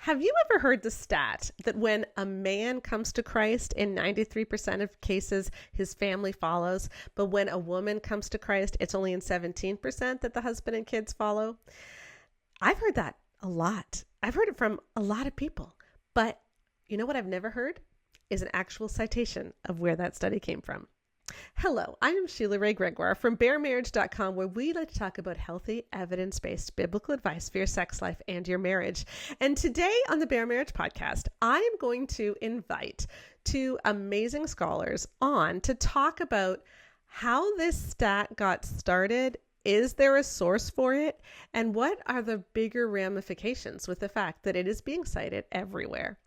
Have you ever heard the stat that when a man comes to Christ, in 93% of cases, his family follows, but when a woman comes to Christ, it's only in 17% that the husband and kids follow? I've heard that a lot. I've heard it from a lot of people. But you know what I've never heard is an actual citation of where that study came from. Hello, I am Sheila Ray Gregoire from BearMarriage.com, where we like to talk about healthy, evidence-based biblical advice for your sex life and your marriage. And today on the Bear Marriage Podcast, I am going to invite two amazing scholars on to talk about how this stat got started. Is there a source for it? And what are the bigger ramifications with the fact that it is being cited everywhere?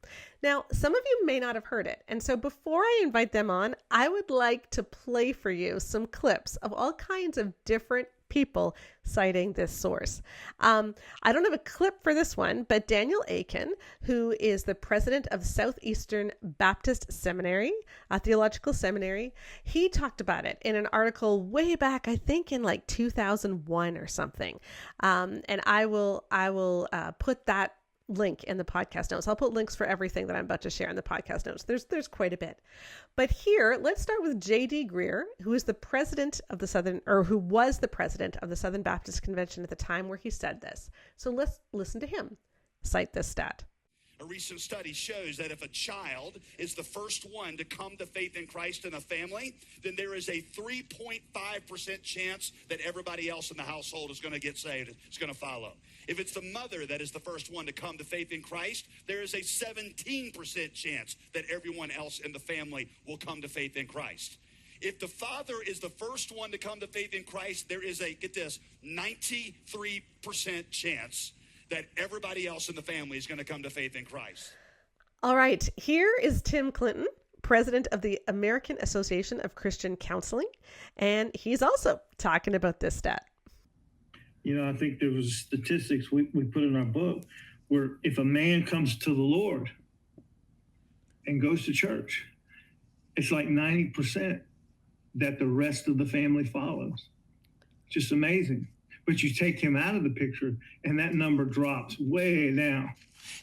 Now, some of you may not have heard it. And so before I invite them on, I would like to play for you some clips of all kinds of different people citing this source. I don't have a clip for this one, but Daniel Akin, who is the president of Southeastern Baptist Seminary, a theological seminary, he talked about it in an article way back, I think in like 2001 or something. And I will put that link in the podcast notes. I'll put links for everything that I'm about to share in the podcast notes. There's quite a bit. But here, let's start with J.D. Greer, who is the president of who was the president of the Southern Baptist Convention at the time where he said this. So let's listen to him cite this stat. A recent study shows that if a child is the first one to come to faith in Christ in a family, then there is a 3.5% chance that everybody else in the household is going to get saved, is going to follow. If it's the mother that is the first one to come to faith in Christ, there is a 17% chance that everyone else in the family will come to faith in Christ. If the father is the first one to come to faith in Christ, there is a, get this, 93% chance that everybody else in the family is going to come to faith in Christ. All right. Here is Tim Clinton, president of the American Association of Christian Counseling, and he's also talking about this stat. You know, I think there was statistics we put in our book where if a man comes to the Lord and goes to church, it's like 90% that the rest of the family follows. Just amazing. But you take him out of the picture and that number drops way down.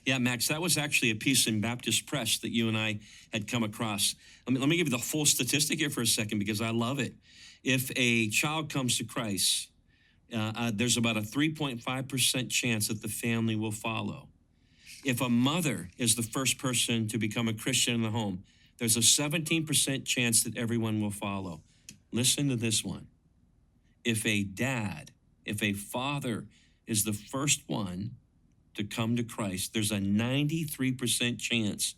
Yeah, Max, that was actually a piece in Baptist Press that you and I had come across. Let me give you the full statistic here for a second because I love it. If a child comes to Christ, there's about a 3.5% chance that the family will follow. If a mother is the first person to become a Christian in the home, there's a 17% chance that everyone will follow. Listen to this one. If a father is the first one to come to Christ, there's a 93% chance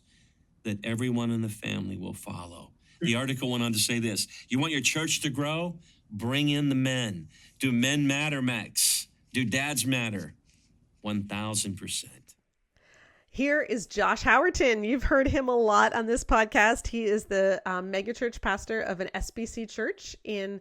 that everyone in the family will follow. The article went on to say this: you want your church to grow? Bring in the men. Do men matter, Max? Do dads matter? 1,000%. Here is Josh Howerton. You've heard him a lot on this podcast. He is the megachurch pastor of an SBC church in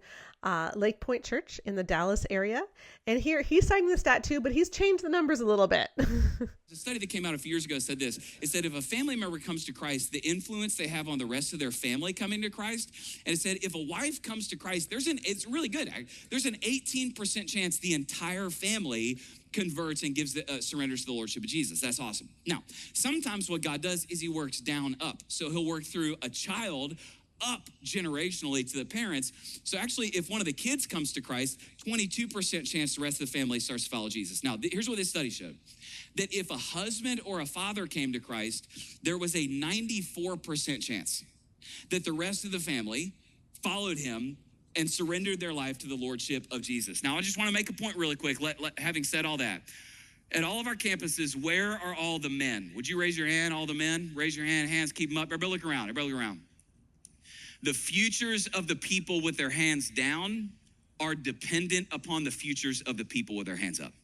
Lake Point Church in the Dallas area. And here he's citing the stat too, but he's changed the numbers a little bit. A study that came out a few years ago said this. It said if a family member comes to Christ, the influence they have on the rest of their family coming to Christ. And it said if a wife comes to Christ, it's really good. There's an 18% chance the entire family converts and surrenders to the Lordship of Jesus. That's awesome. Now, sometimes what God does is he works down up. So he'll work through a child up generationally to the parents. So actually, if one of the kids comes to Christ, 22% chance the rest of the family starts to follow Jesus. Now, here's what this study showed. That if a husband or a father came to Christ, there was a 94% chance that the rest of the family followed him and surrendered their life to the Lordship of Jesus. Now, I just want to make a point really quick, having said all that. At all of our campuses, where are all the men? Would you raise your hand, all the men? Raise your hands, keep them up. Everybody look around, The futures of the people with their hands down are dependent upon the futures of the people with their hands up.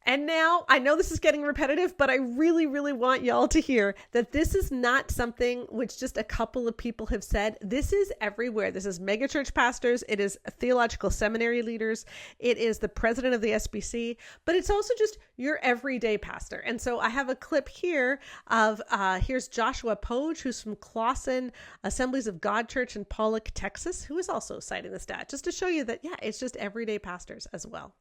And now, I know this is getting repetitive, but I really, really want y'all to hear that this is not something which just a couple of people have said. This is everywhere. This is megachurch pastors. It is theological seminary leaders. It is the president of the SBC, but it's also just your everyday pastor. And so I have a clip here of, here's Joshua Poge, who's from Clawson Assemblies of God Church in Pollock, Texas, who is also citing the stat, just to show you that, yeah, it's just everyday pastors as well.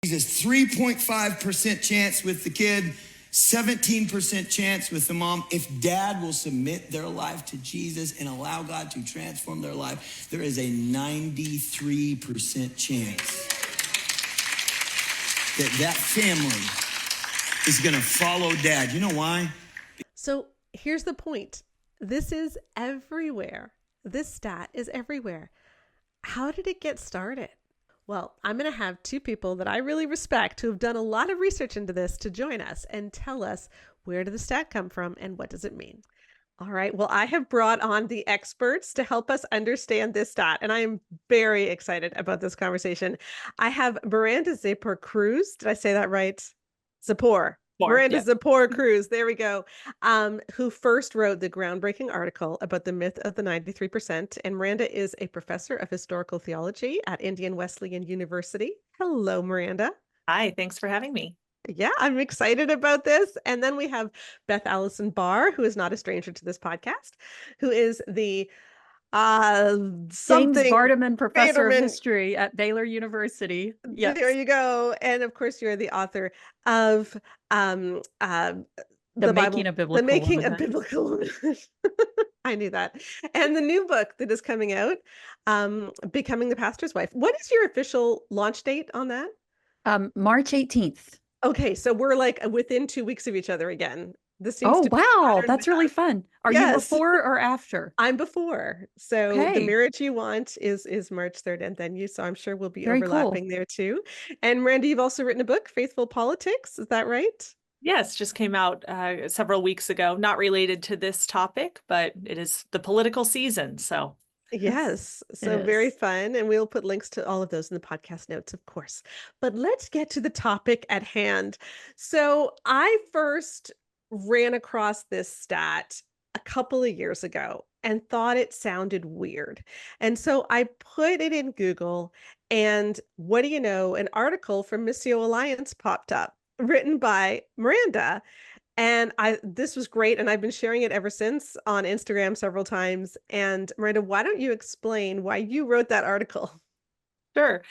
There's 3.5% chance with the kid 17% chance with the mom. If dad will submit their life to Jesus and allow God to transform their life, there is a 93% chance that family is going to follow dad. You know why? So here's the point. This is everywhere. This stat is everywhere. How did it get started? Well, I'm going to have two people that I really respect who have done a lot of research into this to join us and tell us, where did the stat come from and what does it mean? All right. Well, I have brought on the experts to help us understand this stat, and I am very excited about this conversation. I have Miranda Zapor Cruz. Did I say that right? Zapor. Miranda Zapor Cruz, there we go, who first wrote the groundbreaking article about the myth of the 93%. And Miranda is a professor of historical theology at Indian Wesleyan University. Hello, Miranda. Hi, thanks for having me. Yeah, I'm excited about this. And then we have Beth Allison Barr, who is not a stranger to this podcast, who is the James Barteman Professor of History at Baylor University. Yes. There you go. And of course, you're the author of The Making of Biblical The Making Womanhood. of Biblical Womanhood. I knew that. And the new book that is coming out, Becoming the Pastor's Wife. What is your official launch date on that? March 18th. Okay, so we're like within 2 weeks of each other again. This seems Oh, to be wow. That's really fun. Are you Yes. before or after? I'm before. So Okay. The Marriage You Want is March 3rd, and then you, so I'm sure we'll be Very cool. overlapping there too. And Miranda, you've also written a book, Faithful Politics. Is that right? Yes, just came out several weeks ago, not related to this topic, but it is the political season. So Yes. So It very is. fun. And we'll put links to all of those in the podcast notes, of course. But let's get to the topic at hand. So I first ran across this stat a couple of years ago and thought it sounded weird. And so I put it in Google, and what do you know? An article from Missio Alliance popped up, written by Miranda. And this was great. And I've been sharing it ever since on Instagram several times. And Miranda, why don't you explain why you wrote that article? sure,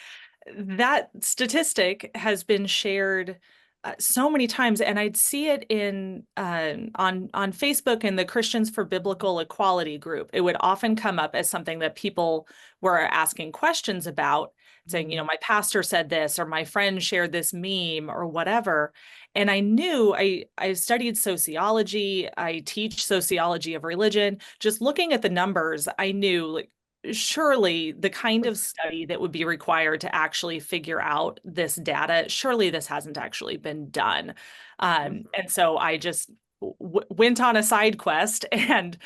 that statistic has been shared so many times, and I'd see it in on Facebook in the Christians for Biblical Equality group. It would often come up as something that people were asking questions about, saying, my pastor said this, or my friend shared this meme, or whatever. And I knew I studied sociology. I teach sociology of religion. Just looking at the numbers, I knew, like, surely the kind of study that would be required to actually figure out this data, surely this hasn't actually been done. And so I just went on a side quest and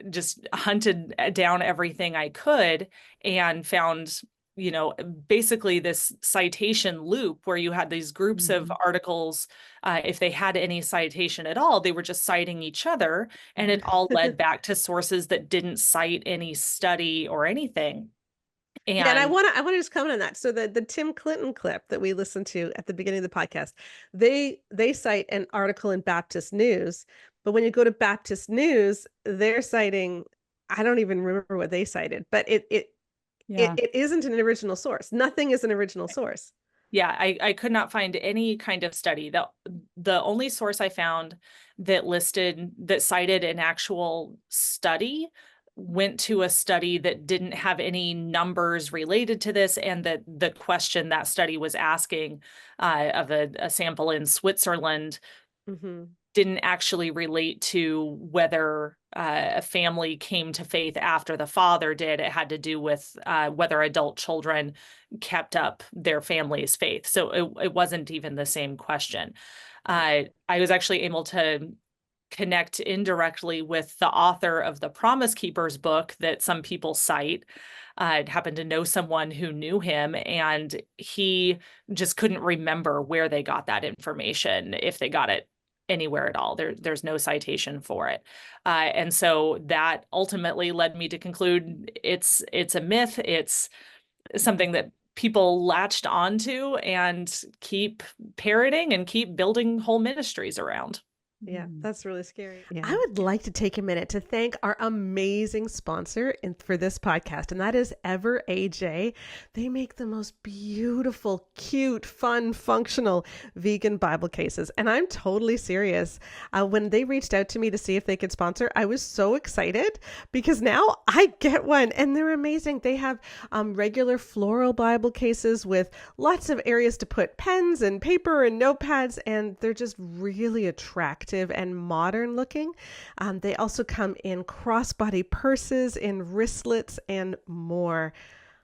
just hunted down everything I could and found, basically this citation loop where you had these groups of articles. If they had any citation at all, they were just citing each other, and it all led back to sources that didn't cite any study or anything. And I want to just comment on that. So the Tim Clinton clip that we listened to at the beginning of the podcast, they cite an article in Baptist News, but when you go to Baptist News, they're citing, I don't even remember what they cited, but it isn't an original source. Nothing is an original source. Yeah, I could not find any kind of study. The only source I found that cited an actual study went to a study that didn't have any numbers related to this, and that the question that study was asking of a sample in Switzerland didn't actually relate to whether a family came to faith after the father did. It had to do with whether adult children kept up their family's faith. So it wasn't even the same question. I was actually able to connect indirectly with the author of the Promise Keepers book that some people cite. I happened to know someone who knew him, and he just couldn't remember where they got that information, if they got it anywhere at all. There's no citation for it. And so that ultimately led me to conclude it's a myth. It's something that people latched onto and keep parroting and keep building whole ministries around. Yeah, that's really scary. Yeah. I would like to take a minute to thank our amazing sponsor for this podcast, and that is Ever AJ. They make the most beautiful, cute, fun, functional vegan Bible cases. And I'm totally serious. When they reached out to me to see if they could sponsor, I was so excited because now I get one and they're amazing. They have regular floral Bible cases with lots of areas to put pens and paper and notepads, and they're just really attractive and modern looking. They also come in crossbody purses, in wristlets, and more.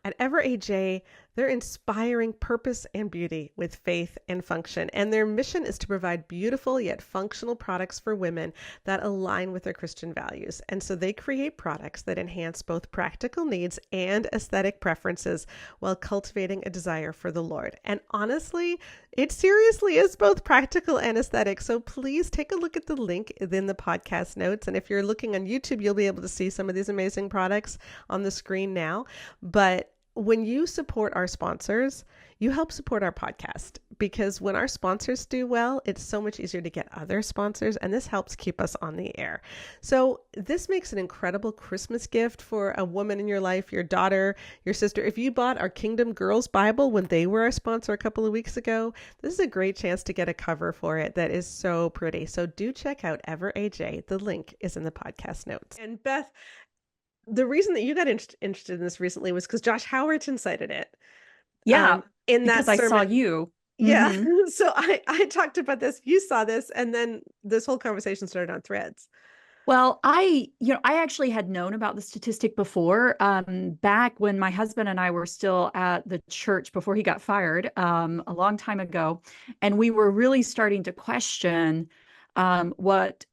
At Ever AJ, they're inspiring purpose and beauty with faith and function. And their mission is to provide beautiful yet functional products for women that align with their Christian values. And so they create products that enhance both practical needs and aesthetic preferences while cultivating a desire for the Lord. And honestly, it seriously is both practical and aesthetic. So please take a look at the link in the podcast notes. And if you're looking on YouTube, you'll be able to see some of these amazing products on the screen now. But when you support our sponsors, you help support our podcast, because when our sponsors do well, it's so much easier to get other sponsors, and this helps keep us on the air. So this makes an incredible Christmas gift for a woman in your life, your daughter, your sister. If you bought our Kingdom Girls Bible when they were our sponsor a couple of weeks ago, this is a great chance to get a cover for it that is so pretty. So do check out Ever AJ. The link is in the podcast notes. And Beth, the reason that you got interested in this recently was because Josh Howerton cited it. Yeah, in that because sermon. I saw you. Yeah. Mhm. So I talked about this. You saw this, and then this whole conversation started on Threads. Well, I actually had known about the statistic before, back when my husband and I were still at the church before he got fired, a long time ago. And we were really starting to question what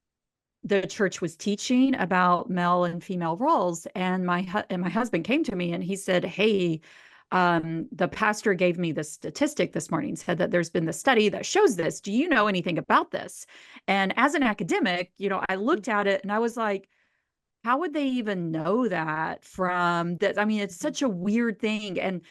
the church was teaching about male and female roles. And my husband came to me and he said, "Hey, the pastor gave me this statistic this morning, said that there's been this study that shows this. Do you know anything about this?" And as an academic, I looked at it and I was like, how would they even know that from that? I mean, it's such a weird thing. And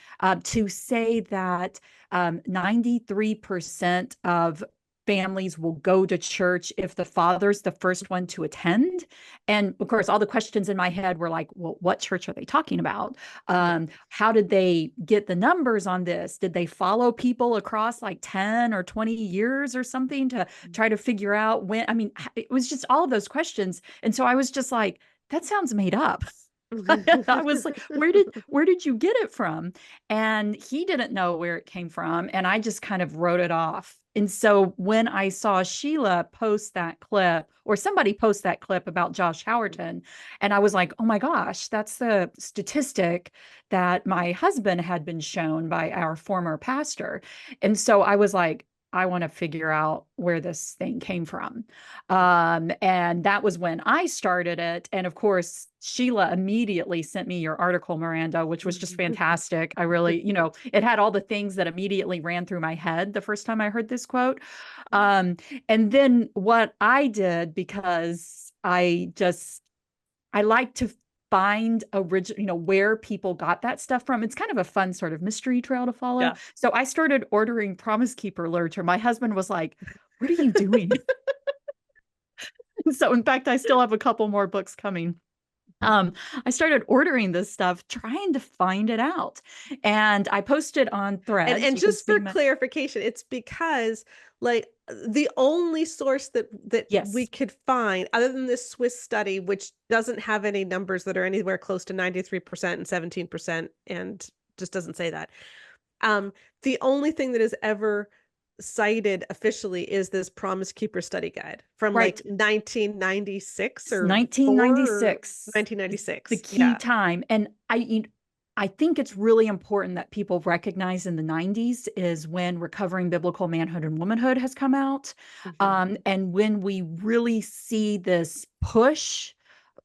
to say that 93% of families will go to church if the father's the first one to attend. And of course, all the questions in my head were like, well, what church are they talking about? How did they get the numbers on this? Did they follow people across like 10 or 20 years or something to try to figure out when? I mean, it was just all of those questions. And so I was just like, that sounds made up. I was like, where did you get it from? And he didn't know where it came from. And I just kind of wrote it off. And so when I saw Sheila post that clip, or somebody post that clip about Josh Howerton, and I was like, oh my gosh, that's the statistic that my husband had been shown by our former pastor. And so I was like, I want to figure out where this thing came from. And that was when I started it. And of course, Sheila immediately sent me your article, Miranda, which was just fantastic. I really, it had all the things that immediately ran through my head the first time I heard this quote. And then what I did, because I like to find original, where people got that stuff from. It's kind of a fun sort of mystery trail to follow. Yeah. So I started ordering Promise Keeper literature. My husband was like, what are you doing? So in fact, I still have a couple more books coming. I started ordering this stuff, trying to find it out. And I posted on Threads. And just for clarification, it's because like the only source that yes, we could find, other than this Swiss study, which doesn't have any numbers that are anywhere close to 93% and 17%, and just doesn't say that. The only thing that is ever cited officially is this Promise Keeper study guide from like 1996 or 1996. 1996. The key time. And I think it's really important that people recognize in the 90s is when Recovering Biblical Manhood and Womanhood has come out. Mm-hmm. And when we really see this push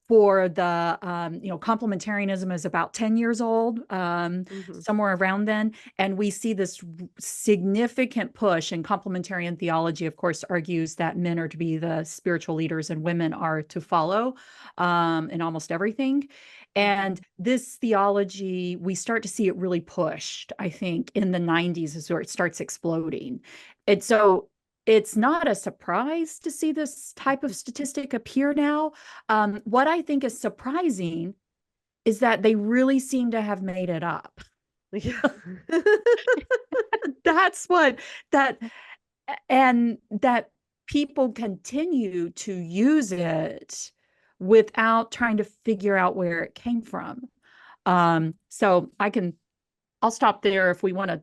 for the, complementarianism is about 10 years old, somewhere around then. And we see this significant push, and complementarian theology, of course, argues that men are to be the spiritual leaders and women are to follow in almost everything. And this theology, we start to see it really pushed, I think, in the 90s is where it starts exploding. And so it's not a surprise to see this type of statistic appear now. What I think is surprising is that they really seem to have made it up. Yeah. That's what that, and that people continue to use it without trying to figure out where it came from. So I'll stop there if we want to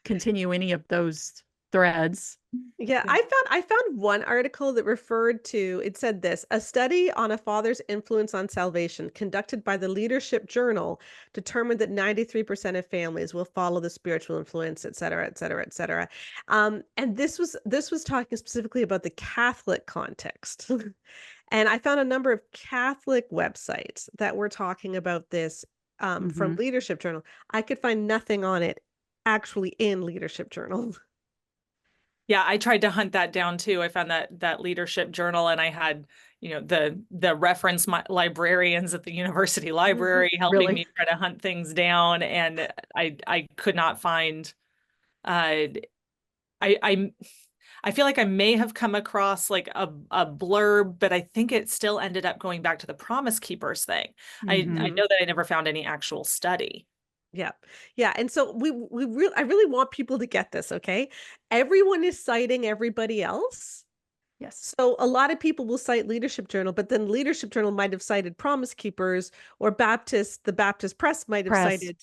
continue any of those threads. Yeah, I found one article that referred to, it said this: a study on a father's influence on salvation conducted by the Leadership Journal determined that 93% of families will follow the spiritual influence, et cetera, et cetera, et cetera. And this was talking specifically about the Catholic context. And I found a number of Catholic websites that were talking about this from Leadership Journal. I could find nothing on it actually in Leadership Journal. Yeah, I tried to hunt that down too. I found that Leadership Journal, and I had, the reference librarians at the university library helping Really? me try to hunt things down, and I could not find. I feel like I may have come across like a blurb, but I think it still ended up going back to the Promise Keepers thing. I know that I never found any actual study. Yeah. Yeah. And so I really want people to get this, okay? Everyone is citing everybody else. Yes. So a lot of people will cite Leadership Journal, but then Leadership Journal might have cited Promise Keepers, or the Baptist Press might have cited,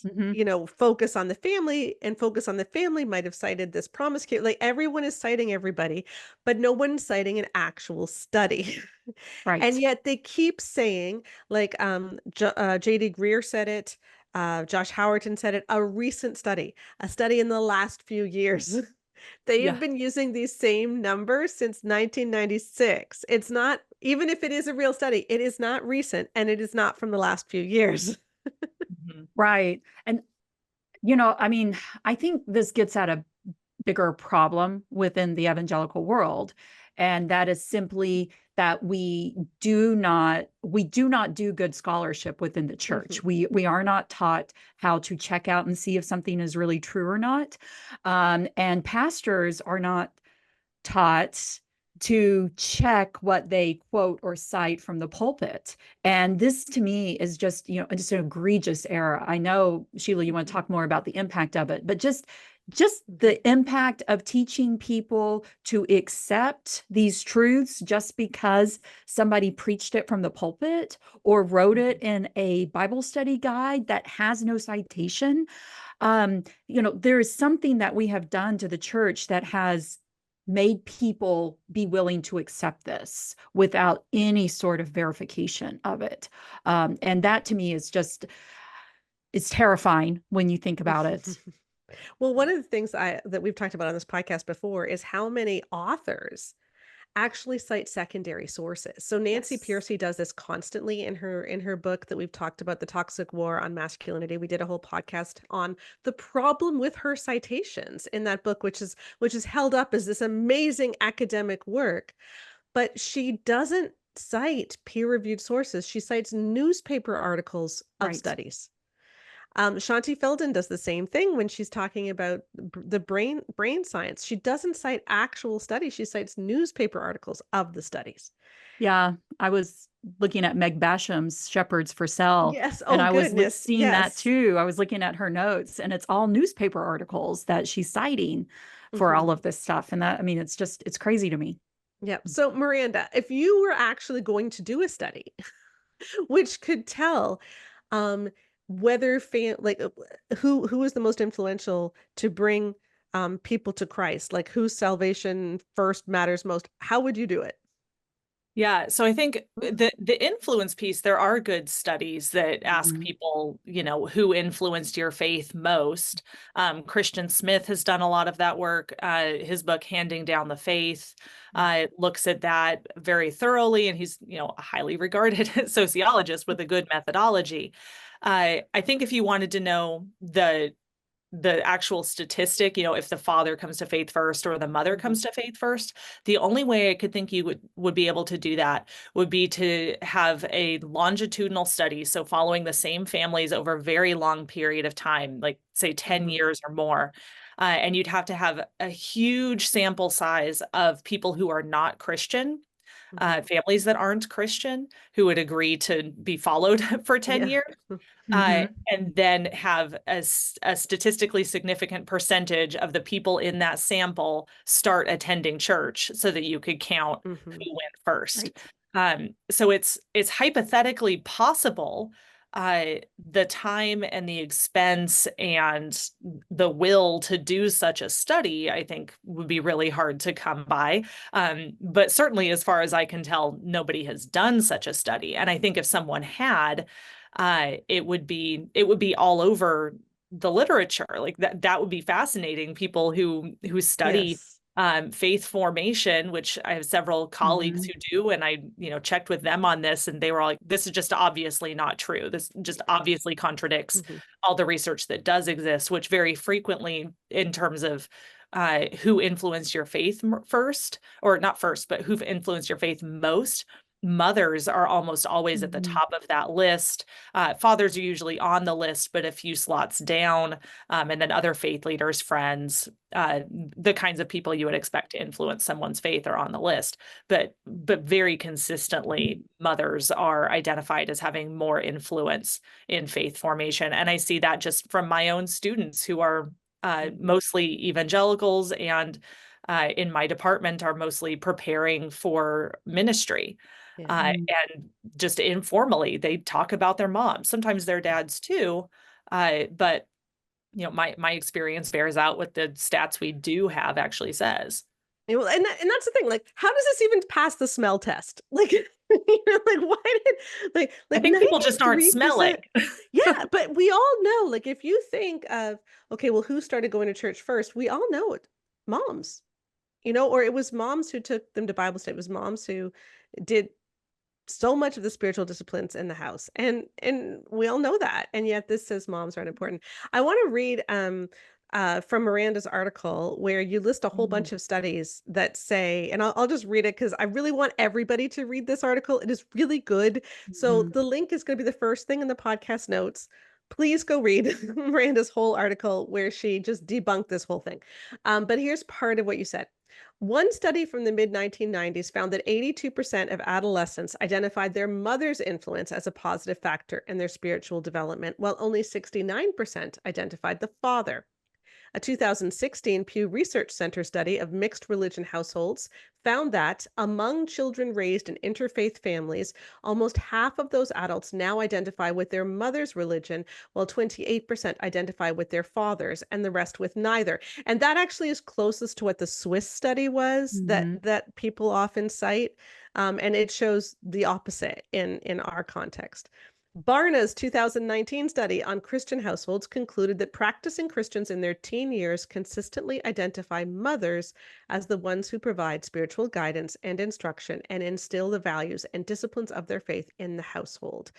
Focus on the Family, and Focus on the Family might have cited this Promise Keeper. Like, everyone is citing everybody, but no one's citing an actual study. Right. And yet they keep saying, like, J.D. Greer said it, Josh Howerton said it, a study in the last few years. They have been using these same numbers since 1996. It's not, even if it is a real study, it is not recent, and it is not from the last few years. Right. And, I think this gets at a bigger problem within the evangelical world. And that is simply that we do not do good scholarship within the church. We are not taught how to check out and see if something is really true or not. And pastors are not taught to check what they quote or cite from the pulpit. And this, to me, is just an egregious error. I know, Sheila, you want to talk more about the impact of it, but just the impact of teaching people to accept these truths just because somebody preached it from the pulpit or wrote it in a Bible study guide that has no citation. There is something that we have done to the church that has made people be willing to accept this without any sort of verification of it. And that, to me, is it's terrifying when you think about it. Well, one of the things that we've talked about on this podcast before is how many authors actually cite secondary sources. So Nancy Pearcey does this constantly in her book that we've talked about, The Toxic War on Masculinity. We did a whole podcast on the problem with her citations in that book, which is held up as this amazing academic work, but she doesn't cite peer-reviewed sources. She cites newspaper articles of studies. Shanti Felden does the same thing when she's talking about the brain science. She doesn't cite actual studies. She cites newspaper articles of the studies. Yeah, I was looking at Meg Basham's Shepherds for Sale. Yes. And I was goodness. seeing that too. I was looking at her notes, and it's all newspaper articles that she's citing for all of this stuff. And that, it's crazy to me. Yeah. So Miranda, if you were actually going to do a study which could tell whether who is the most influential to bring people to Christ, like whose salvation first matters most, how would you do it? Yeah, so I think the influence piece, there are good studies that ask people, who influenced your faith most. Christian Smith has done a lot of that work. His book, Handing Down the Faith, looks at that very thoroughly, and he's, a highly regarded sociologist with a good methodology. I think if you wanted to know the actual statistic, if the father comes to faith first or the mother comes to faith first, the only way I could think you would be able to do that would be to have a longitudinal study. So following the same families over a very long period of time, like say 10 years or more, And you'd have to have a huge sample size of people who are not Christian, families that aren't Christian, who would agree to be followed for 10 years. And then have a statistically significant percentage of the people in that sample start attending church so that you could count who went first. So it's hypothetically possible. The time and the expense and the will to do such a study, I think, would be really hard to come by. But certainly, as far as I can tell, nobody has done such a study. And I think if someone had, it would be all over the literature. Like that would be fascinating. People who study faith formation, which I have several colleagues who do, and I checked with them on this, and they were like, this is just obviously not true. This just obviously contradicts all the research that does exist, which very frequently, in terms of who influenced your faith first, or not first, but who've influenced your faith most, mothers are almost always at the top of that list. Fathers are usually on the list, but a few slots down. And then other faith leaders, friends, the kinds of people you would expect to influence someone's faith are on the list. But very consistently, mothers are identified as having more influence in faith formation. And I see that just from my own students who are mostly evangelicals, and in my department are mostly preparing for ministry. And just informally, they talk about their moms, sometimes their dads too. But my experience bears out what the stats we do have actually says. Well, and that's the thing. Like, how does this even pass the smell test? Like, like why did like I think people just aren't 93%. smelling. Yeah, but we all know. Like, if you think of, okay, well, who started going to church first? We all know it, moms. Or it was moms who took them to Bible study. It was moms who did so much of the spiritual disciplines in the house, and we all know that, and yet this says moms aren't important. I want to read from Miranda's article, where you list a whole bunch of studies that say, and I'll just read it because I really want everybody to read this article. It is really good. So the link is going to be the first thing in the podcast notes. Please go read Miranda's whole article where she just debunked this whole thing. But here's part of what you said. One study from the mid-1990s found that 82% of adolescents identified their mother's influence as a positive factor in their spiritual development, while only 69% identified the father. A 2016 Pew Research Center study of mixed religion households found that among children raised in interfaith families, almost half of those adults now identify with their mother's religion, while 28% identify with their father's, and the rest with neither. And that actually is closest to what the Swiss study was that people often cite. And it shows the opposite in our context. Barna's 2019 study on Christian households concluded that practicing Christians in their teen years consistently identify mothers as the ones who provide spiritual guidance and instruction and instill the values and disciplines of their faith in the household.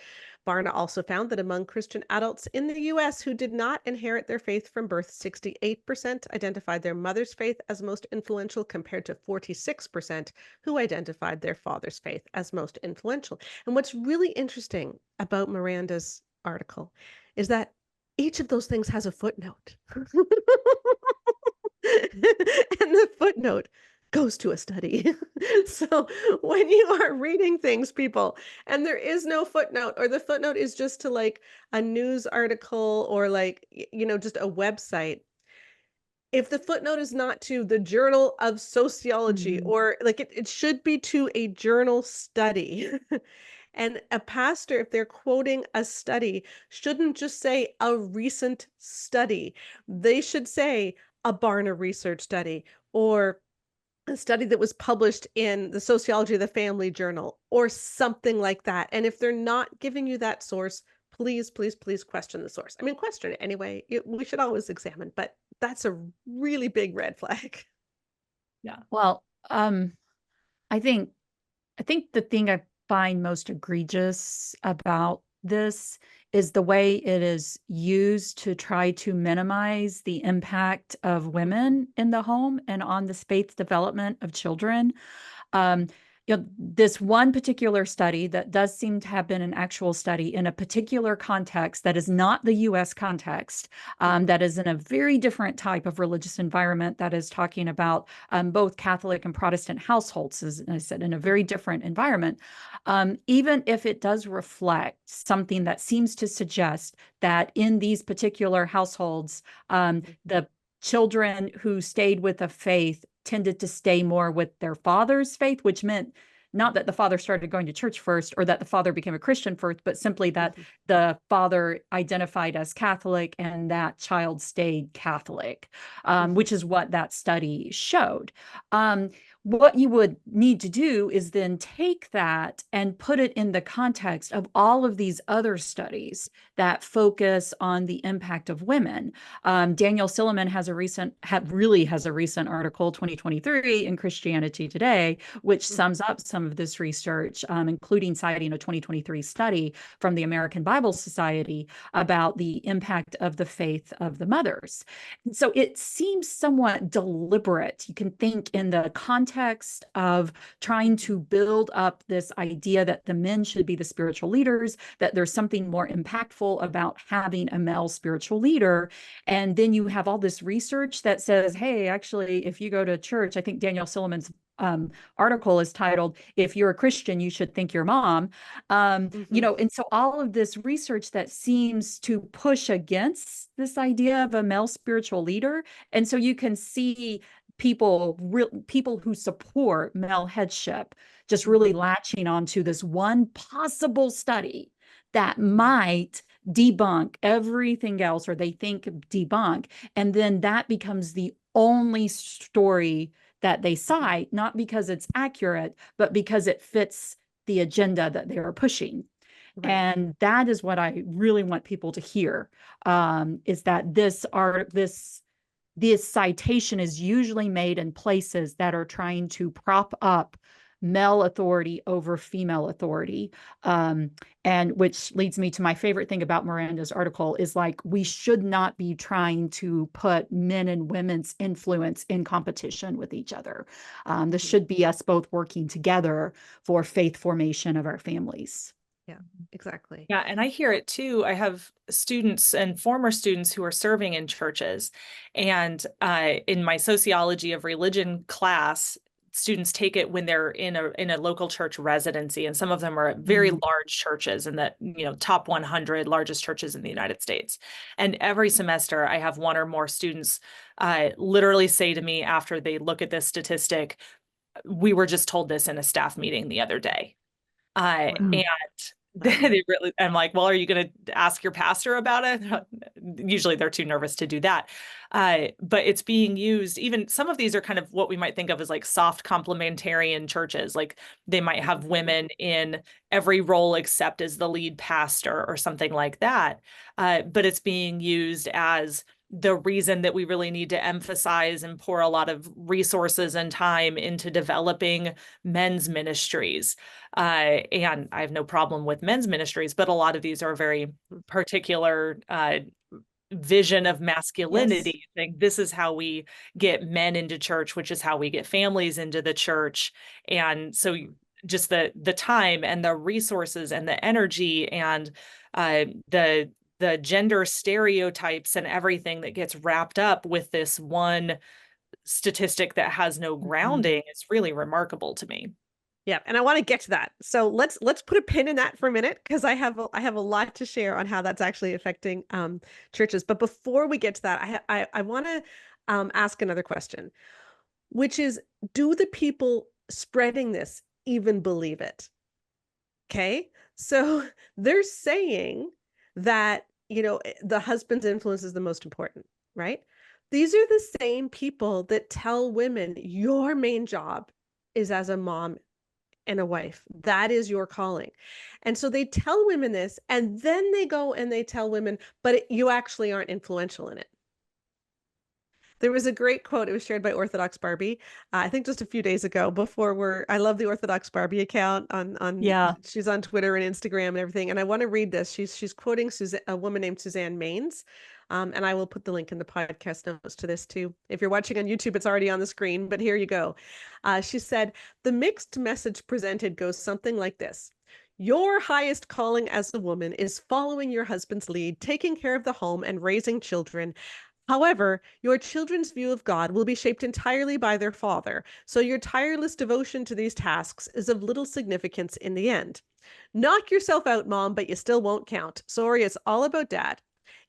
Barna also found that among Christian adults in the U.S. who did not inherit their faith from birth, 68% identified their mother's faith as most influential, compared to 46% who identified their father's faith as most influential. And what's really interesting about Miranda's article is that each of those things has a footnote. And the footnote goes to a study. So when you are reading things, people, and there is no footnote, or the footnote is just to like a news article, or like, just a website, if the footnote is not to the Journal of Sociology, or like it should be to a journal study. And a pastor, if they're quoting a study, shouldn't just say a recent study. They should say a Barna research study, or a study that was published in the Sociology of the Family Journal, or something like that. And if they're not giving you that source, please, please, please question the source. I mean, question it anyway. We should always examine, but that's a really big red flag. Yeah. Well, I think the thing I find most egregious about this is the way it is used to try to minimize the impact of women in the home and on the faith development of children. this one particular study that does seem to have been an actual study in a particular context that is not the US context, that is in a very different type of religious environment, that is talking about both Catholic and Protestant households, as I said, in a very different environment. Even if it does reflect something that seems to suggest that in these particular households, the children who stayed with a faith tended to stay more with their father's faith, which meant not that the father started going to church first or that the father became a Christian first, but simply that the father identified as Catholic and that child stayed Catholic, which is what that study showed. What you would need to do is then take that and put it in the context of all of these other studies that focus on the impact of women. Daniel Silliman has a recent article, 2023, in Christianity Today, which sums up some of this research, including citing a 2023 study from the American Bible Society about the impact of the faith of the mothers. And so it seems somewhat deliberate. You can think in the context of trying to build up this idea that the men should be the spiritual leaders, that there's something more impactful about having a male spiritual leader. And then you have all this research that says, hey, actually, if you go to church, I think Daniel Silliman's article is titled, "If You're a Christian, You Should Think Your Mom." And so all of this research that seems to push against this idea of a male spiritual leader. And so you can see people who support male headship just really latching onto this one possible study that might debunk everything else, or they think debunk. And then that becomes the only story that they cite, not because it's accurate, but because it fits the agenda that they are pushing. Right. And that is what I really want people to hear, is that this citation is usually made in places that are trying to prop up male authority over female authority. And which leads me to my favorite thing about Miranda's article is, like, we should not be trying to put men and women's influence in competition with each other. This should be us both working together for faith formation of our families. Yeah, exactly. Yeah, and I hear it too. I have students and former students who are serving in churches. And in my sociology of religion class, students take it when they're in a local church residency, and some of them are at very large churches in the top 100 largest churches in the United States. And every semester I have one or more students literally say to me after they look at this statistic, "We were just told this in a staff meeting the other day." And I'm like, well, are you going to ask your pastor about it? Usually they're too nervous to do that. But it's being used. Even some of these are kind of what we might think of as like soft complementarian churches. Like they might have women in every role except as the lead pastor or something like that. But it's being used as the reason that we really need to emphasize and pour a lot of resources and time into developing men's ministries. And I have no problem with men's ministries, but a lot of these are very particular vision of masculinity. Yes. Like, this is how we get men into church, which is how we get families into the church. And so just the time and the resources and the energy and the gender stereotypes and everything that gets wrapped up with this one statistic that has no grounding is really remarkable to me. Yeah, and I want to get to that. So let's put a pin in that for a minute, because I have a lot to share on how that's actually affecting churches. But before we get to that, I want to ask another question, which is, do the people spreading this even believe it? Okay, so they're saying that, the husband's influence is the most important, right? These are the same people that tell women, your main job is as a mom and a wife. That is your calling. And so they tell women this, and then they go and they tell women, but you actually aren't influential in it. There was a great quote. It was shared by Orthodox Barbie, I think just a few days ago. I love the Orthodox Barbie account on she's on Twitter and Instagram and everything. And I want to read this. She's quoting a woman named Suzanne Maines, And I will put the link in the podcast notes to this too. If you're watching on YouTube, it's already on the screen, but here you go. She said, the mixed message presented goes something like this. Your highest calling as a woman is following your husband's lead, taking care of the home and raising children. However, your children's view of God will be shaped entirely by their father, so your tireless devotion to these tasks is of little significance in the end. Knock yourself out, Mom, but you still won't count. Sorry, it's all about Dad.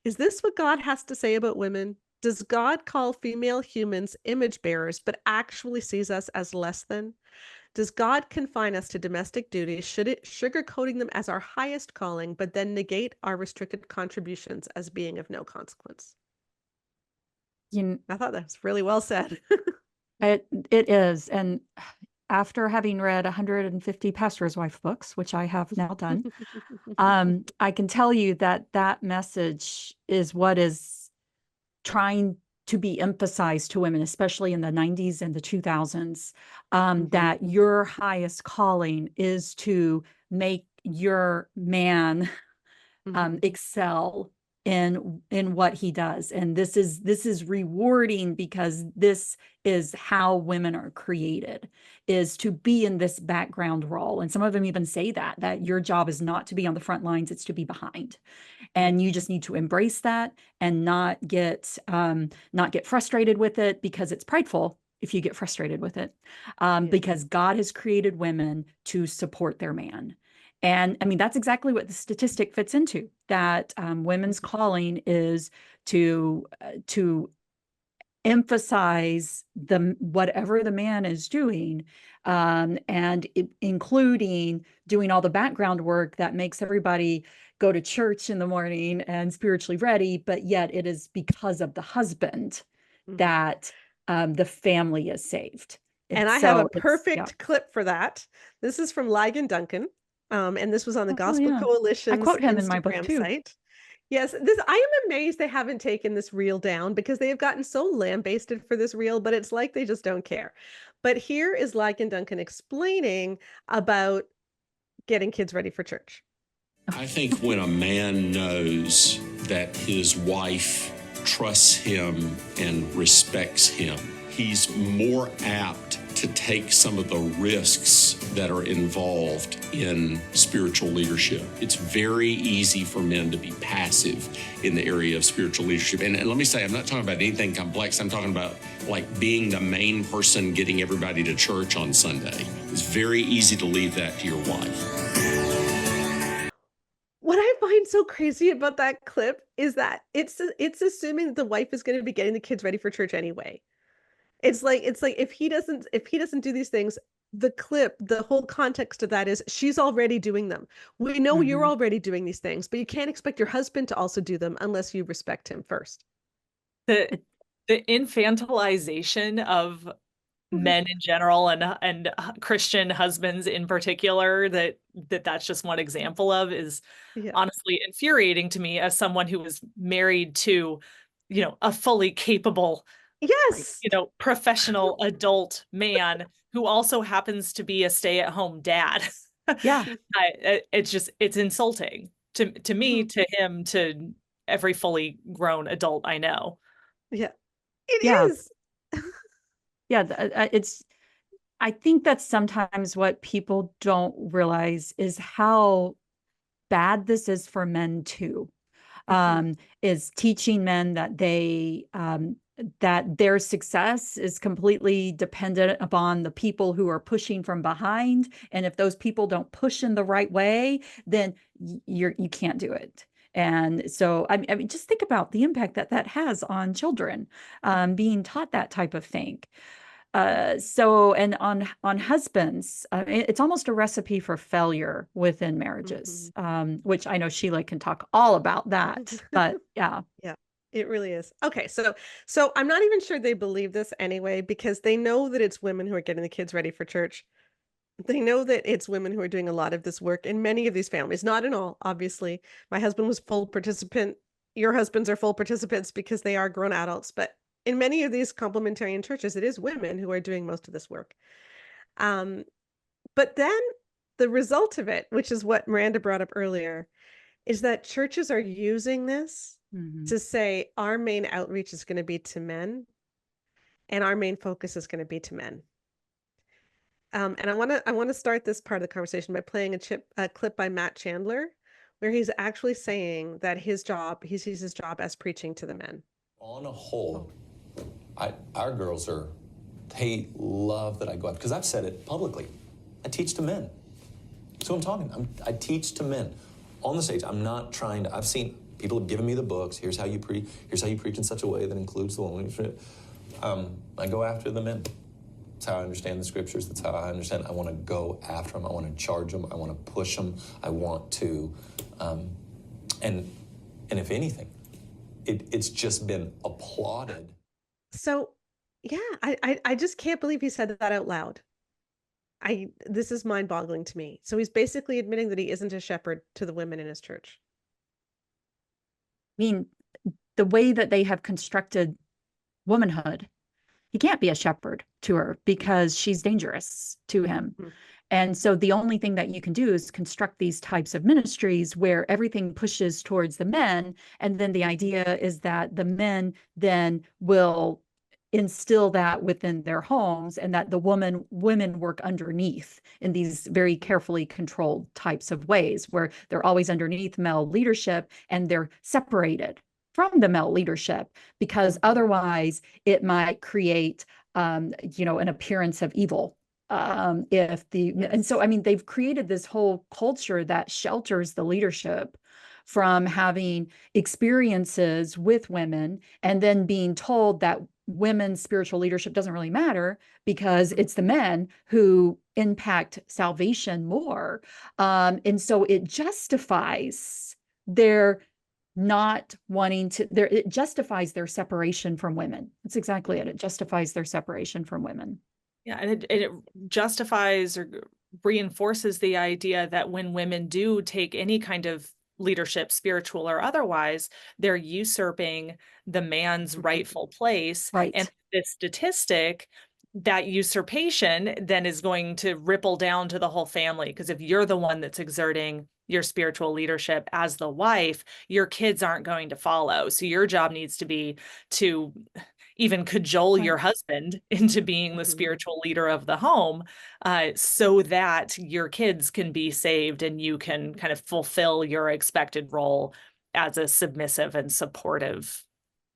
Is this what God has to say about women? Does God call female humans image bearers, but actually sees us as less than? Does God confine us to domestic duties, sugarcoating them as our highest calling, but then negate our restricted contributions as being of no consequence? I thought that was really well said. It is. And after having read 150 pastor's wife books, which I have now done, I can tell you that that message is what is trying to be emphasized to women, especially in the 90s and the 2000s, that your highest calling is to make your man excel in what he does. And this is rewarding, because this is how women are created, is to be in this background role. And some of them even say that your job is not to be on the front lines, it's to be behind. And you just need to embrace that and not get frustrated with it, because it's prideful if you get frustrated with it, because God has created women to support their man. And I mean, that's exactly what the statistic fits into, that women's calling is to emphasize whatever the man is doing, and including doing all the background work that makes everybody go to church in the morning and spiritually ready, but yet it is because of the husband that the family is saved. And I have a perfect clip for that. This is from Ligon Duncan. And this was on the Gospel Coalition's I quote him in my book too. Site. Yes, I am amazed they haven't taken this reel down, because they have gotten so lambasted for this reel, but it's like they just don't care. But here is Ligon Duncan explaining about getting kids ready for church. I think when a man knows that his wife trusts him and respects him, he's more apt to take some of the risks that are involved in spiritual leadership. It's very easy for men to be passive in the area of spiritual leadership. And let me say, I'm not talking about anything complex. I'm talking about like being the main person getting everybody to church on Sunday. It's very easy to leave that to your wife. What I find so crazy about that clip is that it's assuming that the wife is going to be getting the kids ready for church anyway. It's like if he doesn't do these things, the whole context of that is she's already doing them. We know you're already doing these things, but you can't expect your husband to also do them unless you respect him first. The infantilization of men in general and Christian husbands in particular, that's just one example of, is honestly infuriating to me as someone who was married to, a fully capable, professional adult man who also happens to be a stay-at-home dad. It's insulting to me, to him, to every fully grown adult I know. It is. I think that's sometimes what people don't realize is how bad this is for men too. Is teaching men that that their success is completely dependent upon the people who are pushing from behind. And if those people don't push in the right way, then you can't do it. And so, I mean, just think about the impact that has on children, being taught that type of thing. And on husbands, it's almost a recipe for failure within marriages, which I know Sheila can talk all about that, but yeah. It really is. Okay, so I'm not even sure they believe this anyway, because they know that it's women who are getting the kids ready for church. They know that it's women who are doing a lot of this work in many of these families, not in all, obviously. My husband was full participant. Your husbands are full participants because they are grown adults, but in many of these complementarian churches, it is women who are doing most of this work. But then the result of it, which is what Miranda brought up earlier, is that churches are using this to say our main outreach is going to be to men and our main focus is going to be to men. And I want to start this part of the conversation by playing a clip by Matt Chandler, where he's actually saying that he sees his job as preaching to the men. On a whole, our girls they love that I go out, because I've said it publicly. I teach to men. So I'm talking. I teach to men on the stage. I'm not trying to. I've seen people have given me the books. Here's how you preach. Here's how you preach in such a way that includes the woman. I go after the men. That's how I understand the scriptures. That's how I understand. I want to go after them. I want to charge them. I want to push them. I want to, and if anything, it's just been applauded. So, yeah, I just can't believe he said that out loud. This is mind-boggling to me. So he's basically admitting that he isn't a shepherd to the women in his church. I mean, the way that they have constructed womanhood, he can't be a shepherd to her because she's dangerous to him. Mm-hmm. And so the only thing that you can do is construct these types of ministries where everything pushes towards the men. And then the idea is that the men then will instill that within their homes, and that the women work underneath in these very carefully controlled types of ways where they're always underneath male leadership and they're separated from the male leadership, because otherwise it might create, an appearance of evil. And so, I mean, they've created this whole culture that shelters the leadership from having experiences with women and then being told that women's spiritual leadership doesn't really matter because it's the men who impact salvation more. And so it justifies their not wanting to, it justifies their separation from women. That's exactly it. It justifies their separation from women. Yeah, and it justifies or reinforces the idea that when women do take any kind of leadership, spiritual or otherwise, they're usurping the man's rightful place. Right. And this statistic, that usurpation then is going to ripple down to the whole family. Because if you're the one that's exerting your spiritual leadership as the wife, your kids aren't going to follow. So your job needs to be to even cajole your husband into being the spiritual leader of the home, so that your kids can be saved and you can kind of fulfill your expected role as a submissive and supportive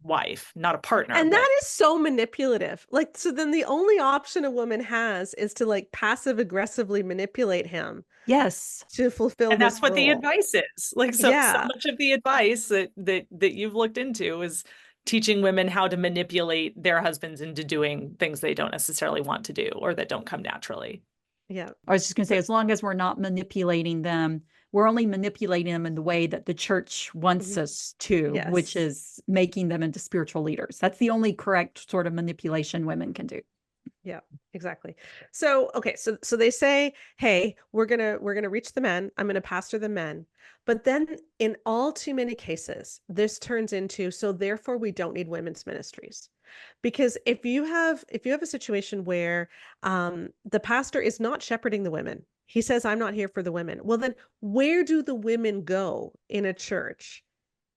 wife, not a partner. And that is so manipulative. Like, so then the only option a woman has is to like passive aggressively manipulate him. Yes. To fulfill and this that's what role. The advice is. Like, so much of the advice that you've looked into is teaching women how to manipulate their husbands into doing things they don't necessarily want to do or that don't come naturally. Yeah. I was just going to say, as long as we're not manipulating them, we're only manipulating them in the way that the church wants us to, which is making them into spiritual leaders. That's the only correct sort of manipulation women can do. Yeah, exactly. So, okay. So they say, hey, we're going to reach the men. I'm going to pastor the men. But then in all too many cases, this turns into, so therefore we don't need women's ministries. Because if you have a situation where the pastor is not shepherding the women, he says, I'm not here for the women. Well, then where do the women go in a church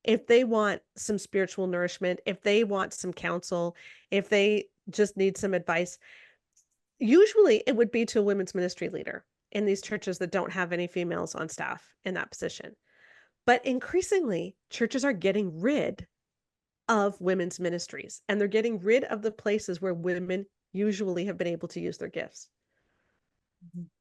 if they want some spiritual nourishment, if they want some counsel, if they just need some advice? Usually it would be to a women's ministry leader in these churches that don't have any females on staff in that position. But increasingly, churches are getting rid of women's ministries, and they're getting rid of the places where women usually have been able to use their gifts.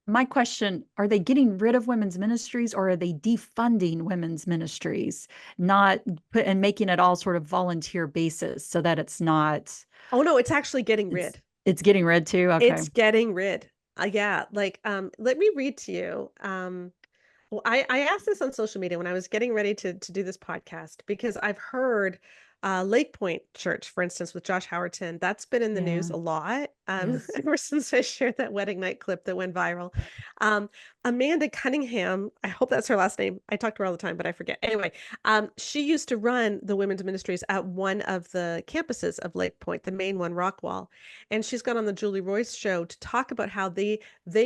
My question, are they getting rid of women's ministries, or are they defunding women's ministries, and making it all sort of volunteer basis so that it's not? Oh no, it's actually getting rid. It's getting rid too? Okay. It's getting rid. Yeah. Like, let me read to you. Well, I asked this on social media when I was getting ready to do this podcast, because I've heard Lake Point Church, for instance, with Josh Howerton, that's been in the news a lot ever since I shared that wedding night clip that went viral. Amanda Cunningham, I hope that's her last name. I talk to her all the time, but I forget. Anyway, she used to run the women's ministries at one of the campuses of Lake Point, the main one, Rockwall. And she's gone on the Julie Royce show to talk about how they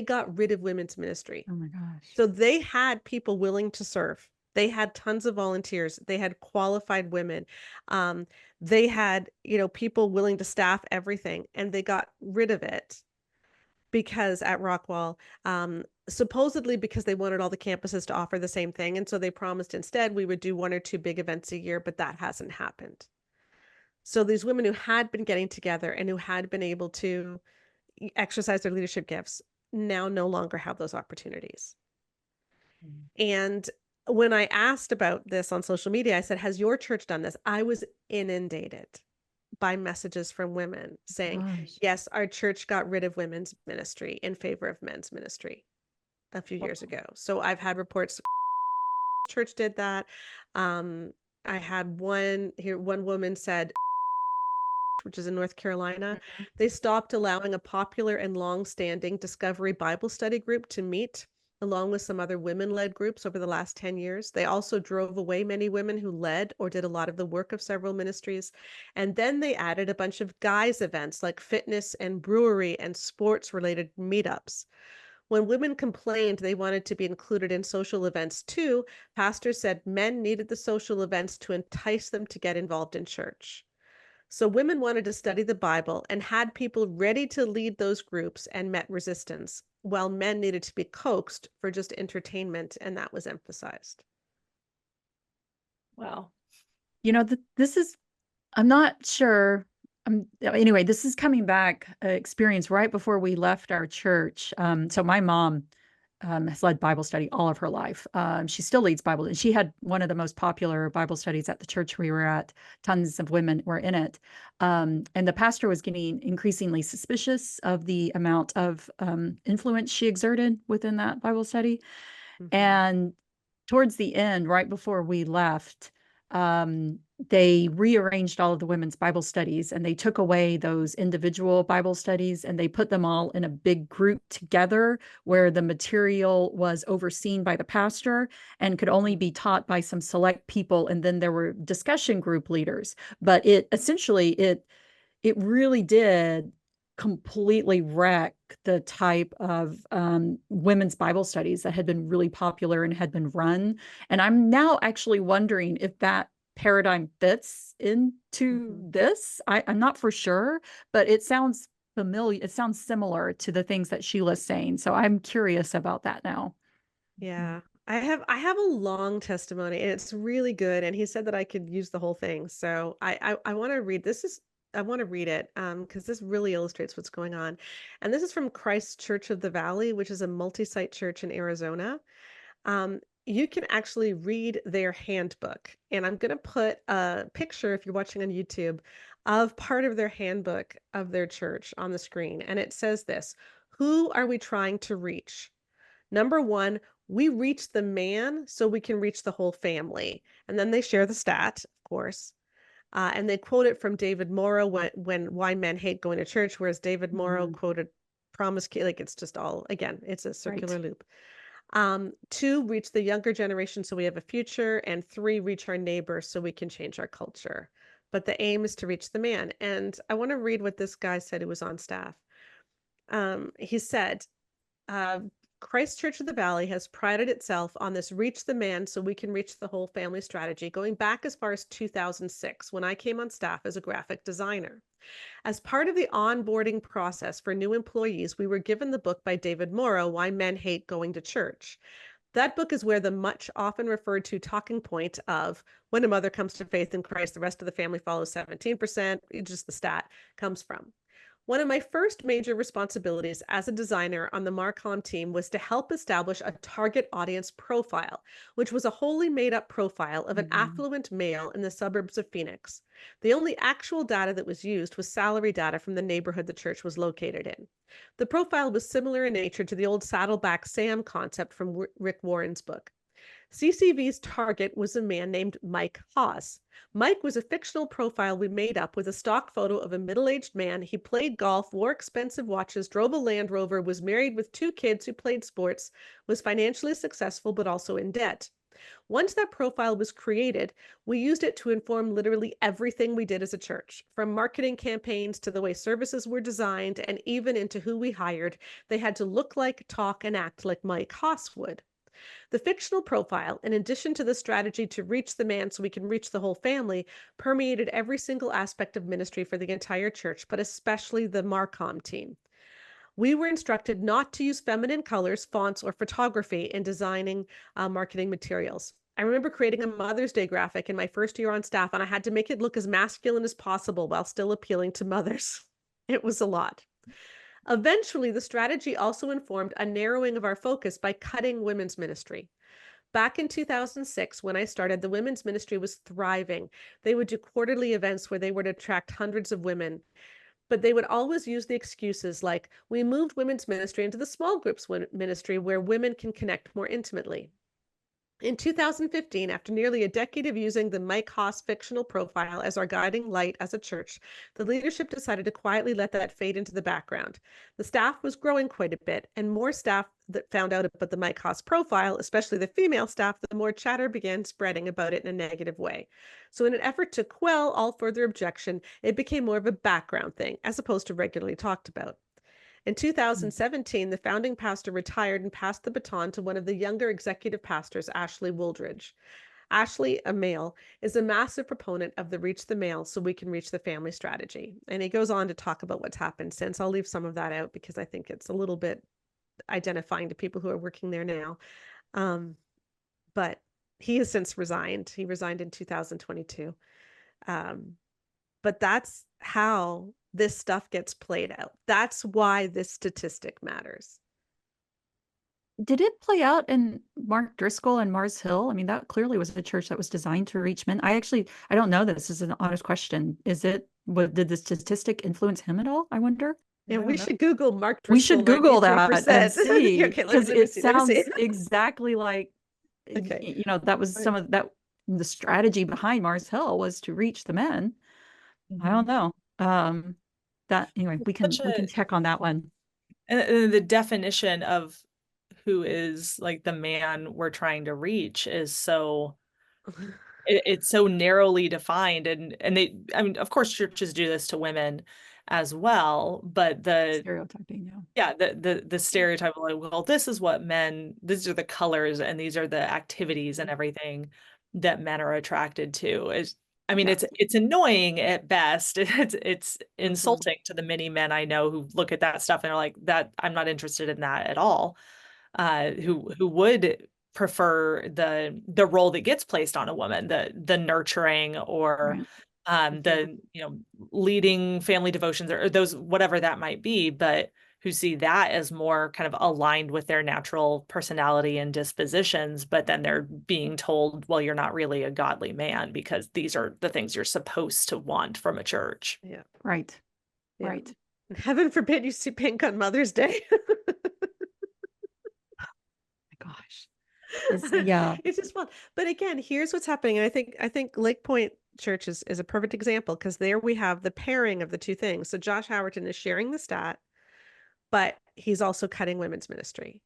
got rid of women's ministry. Oh my gosh. So they had people willing to serve They had tons of volunteers. They had qualified women. They had, people willing to staff everything, and they got rid of it because at Rockwall, supposedly because they wanted all the campuses to offer the same thing. And so they promised instead we would do 1 or 2 big events a year, but that hasn't happened. So these women who had been getting together and who had been able to exercise their leadership gifts now no longer have those opportunities. And when I asked about this on social media, I said, has your church done this? I was inundated by messages from women saying, Gosh. yes, our church got rid of women's ministry in favor of men's ministry a few years ago. So I've had reports church did that. I had one woman said, which is in North Carolina, they stopped allowing a popular and long-standing Discovery Bible study group to meet along with some other women-led groups over the last 10 years. They also drove away many women who led or did a lot of the work of several ministries. And then they added a bunch of guys events like fitness and brewery and sports-related meetups. When women complained they wanted to be included in social events too, pastors said men needed the social events to entice them to get involved in church. So women wanted to study the Bible and had people ready to lead those groups and met resistance, while men needed to be coaxed for just entertainment, and that was emphasized. Wow. This is, I'm not sure. Anyway, this is coming back experience right before we left our church. So my mom has led Bible study all of her life. She still leads Bible, and she had one of the most popular Bible studies at the church we were at. Tons of women were in it. And the pastor was getting increasingly suspicious of the amount of influence she exerted within that Bible study. Mm-hmm. And towards the end, right before we left, they rearranged all of the women's Bible studies, and they took away those individual Bible studies and they put them all in a big group together where the material was overseen by the pastor and could only be taught by some select people. And then there were discussion group leaders, but it really did completely wreck the type of women's Bible studies that had been really popular and had been run. And I'm now actually wondering if that paradigm fits into this. I'm not for sure, but it sounds familiar. It sounds similar to the things that Sheila's saying. So I'm curious about that now. Yeah. I have a long testimony, and it's really good. And he said that I could use the whole thing. So I want to read I want to read it because this really illustrates what's going on. And this is from Christ Church of the Valley, which is a multi-site church in Arizona. You can actually read their handbook. And I'm going to put a picture, if you're watching on YouTube, of part of their handbook of their church on the screen. And it says this: who are we trying to reach? Number 1, we reach the man so we can reach the whole family. And then they share the stat, of course. And they quote it from David Morrow when Why Men Hate Going to Church, whereas David Morrow quoted Promise, like it's just all, again, it's a circular loop. 2, reach the younger generation so we have a future. And 3, reach our neighbors so we can change our culture. But the aim is to reach the man. And I want to read what this guy said who was on staff. He said, Christ Church of the Valley has prided itself on this reach the man so we can reach the whole family strategy, going back as far as 2006, when I came on staff as a graphic designer. As part of the onboarding process for new employees, we were given the book by David Morrow, Why Men Hate Going to Church. That book is where the much often referred to talking point of when a mother comes to faith in Christ, the rest of the family follows 17%, just the stat, comes from. One of my first major responsibilities as a designer on the Marcom team was to help establish a target audience profile, which was a wholly made-up profile of an affluent male in the suburbs of Phoenix. The only actual data that was used was salary data from the neighborhood the church was located in. The profile was similar in nature to the old Saddleback Sam concept from Rick Warren's book. CCV's target was a man named Mike Haas. Mike was a fictional profile we made up with a stock photo of a middle-aged man. He played golf, wore expensive watches, drove a Land Rover, was married with 2 kids who played sports, was financially successful but also in debt. Once that profile was created, we used it to inform literally everything we did as a church, from marketing campaigns to the way services were designed, and even into who we hired. They had to look like, talk, and act like Mike Haas would. The fictional profile, in addition to the strategy to reach the man so we can reach the whole family, permeated every single aspect of ministry for the entire church, but especially the Marcom team. We were instructed not to use feminine colors, fonts, or photography in designing marketing materials. I remember creating a Mother's Day graphic in my first year on staff, and I had to make it look as masculine as possible while still appealing to mothers. It was a lot. Eventually, the strategy also informed a narrowing of our focus by cutting women's ministry. Back in 2006, when I started, the women's ministry was thriving. They would do quarterly events where they would attract hundreds of women. But they would always use the excuses like, we moved women's ministry into the small groups ministry where women can connect more intimately. In 2015, after nearly a decade of using the Mike Haas fictional profile as our guiding light as a church, the leadership decided to quietly let that fade into the background. The staff was growing quite a bit, and more staff that found out about the Mike Haas profile, especially the female staff, the more chatter began spreading about it in a negative way. So in an effort to quell all further objection, it became more of a background thing, as opposed to regularly talked about. In 2017, the founding pastor retired and passed the baton to one of the younger executive pastors, Ashley Wooldridge. Ashley, a male, is a massive proponent of the reach the male so we can reach the family strategy. And he goes on to talk about what's happened since. I'll leave some of that out because I think it's a little bit identifying to people who are working there now. But he has since resigned. He resigned in 2022. But that's how this stuff gets played out. That's why this statistic matters. Did it play out in Mark Driscoll and Mars Hill? I mean, that clearly was a church that was designed to reach men. I don't know this. This is an honest question. Did the statistic influence him at all? I wonder. Yeah, we should Google Mark Driscoll. We should Google that and see, okay, because it sounds exactly like, okay. That was some of that. The strategy behind Mars Hill was to reach the men. I don't know. That anyway, we can check on that one. And the definition of who is like the man we're trying to reach is so it's so narrowly defined, and I mean, of course churches do this to women as well, but the stereotyping, the stereotype of like, well, this is what men, these are the colors and these are the activities and everything that men are attracted to. Is I mean, it's annoying at best. It's insulting to the many men I know who look at that stuff and are like, that I'm not interested in that at all. Who would prefer the role that gets placed on a woman, the nurturing or the leading family devotions or those, whatever that might be, but who see that as more kind of aligned with their natural personality and dispositions, but then they're being told, well, you're not really a godly man because these are the things you're supposed to want from a church. Yeah. Right. Yeah. Right. Heaven forbid you see pink on Mother's Day. Gosh. It's just fun. But again, here's what's happening. And I think Lake Point Church is a perfect example, because there we have the pairing of the two things. So Josh Howerton is sharing the stat, but he's also cutting women's ministry.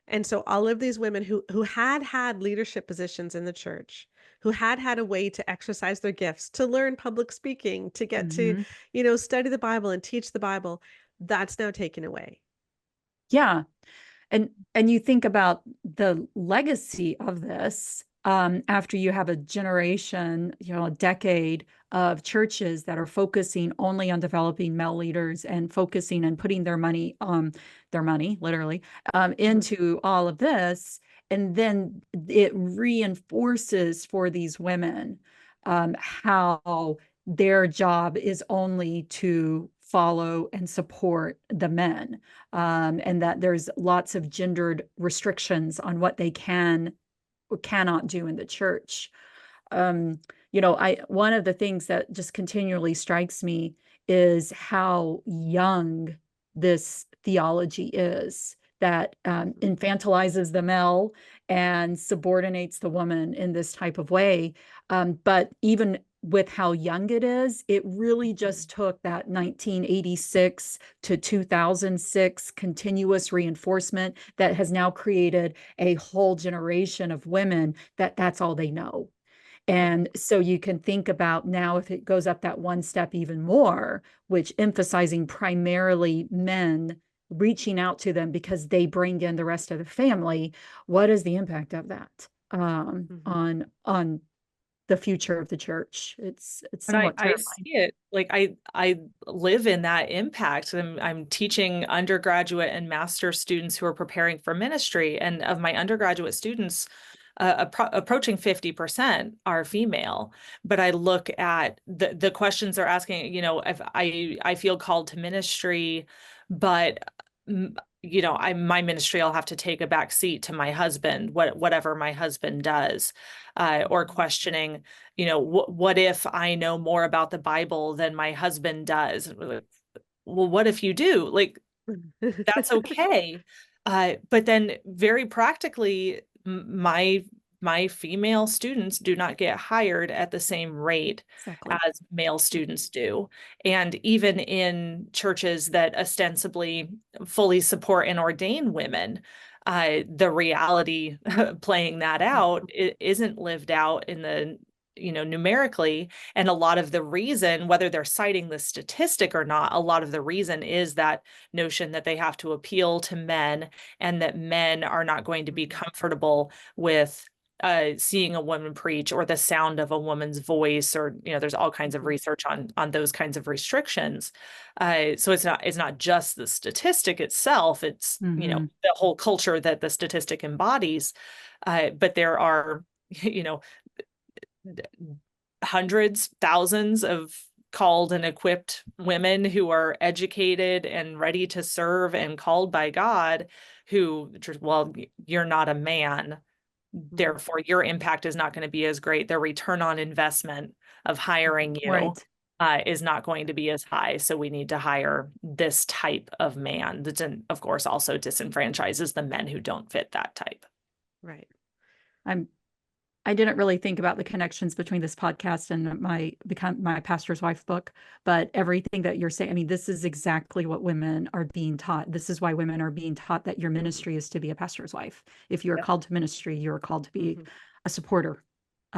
And so all of these women who had leadership positions in the church, who had a way to exercise their gifts, to learn public speaking, to get to, study the Bible and teach the Bible, that's now taken away. Yeah. And you think about the legacy of this, after you have a generation, a decade of churches that are focusing only on developing male leaders and focusing and putting their money, literally, into all of this. And then it reinforces for these women how their job is only to follow and support the men, and that there's lots of gendered restrictions on what they can or cannot do in the church. One of the things that just continually strikes me is how young this theology is, that infantilizes the male and subordinates the woman in this type of way. But even with how young it is, it really just took that 1986 to 2006 continuous reinforcement that has now created a whole generation of women that's all they know. And so you can think about now, if it goes up that one step even more, which emphasizing primarily men reaching out to them because they bring in the rest of the family, what is the impact of that on the future of the church? It's And somewhat I terrifying. see it, like I live in that impact. I'm teaching undergraduate and master's students who are preparing for ministry, and of my undergraduate students, approaching 50% are female. But I look at the questions they're asking, you know, if I feel called to ministry, but you know, my ministry, I'll have to take a back seat to my husband, whatever my husband does, or questioning, you know, what if I know more about the Bible than my husband does? Well, what if you do? Like, that's okay. But then very practically, my female students do not get hired at the same rate Exactly. as male students do. And even in churches that ostensibly fully support and ordain women, the reality playing that out isn't lived out in the, you know, numerically. And a lot of the reason, whether they're citing the statistic or not, a lot of the reason is that notion that they have to appeal to men, and that men are not going to be comfortable with seeing a woman preach, or the sound of a woman's voice, or, you know, there's all kinds of research on those kinds of restrictions. So it's not just the statistic itself, it's, you know, the whole culture that the statistic embodies. But there are, you know, hundreds, thousands of called and equipped women who are educated and ready to serve and called by God, who, well, you're not a man, therefore your impact is not going to be as great. The return on investment of hiring you is not going to be as high. So we need to hire this type of man that, of course, also disenfranchises the men who don't fit that type. Right. I didn't really think about the connections between this podcast and my pastor's wife book, but everything that you're saying, I mean, this is exactly what women are being taught. This is why women are being taught that your ministry is to be a pastor's wife. If you're called to ministry, you're called to be a supporter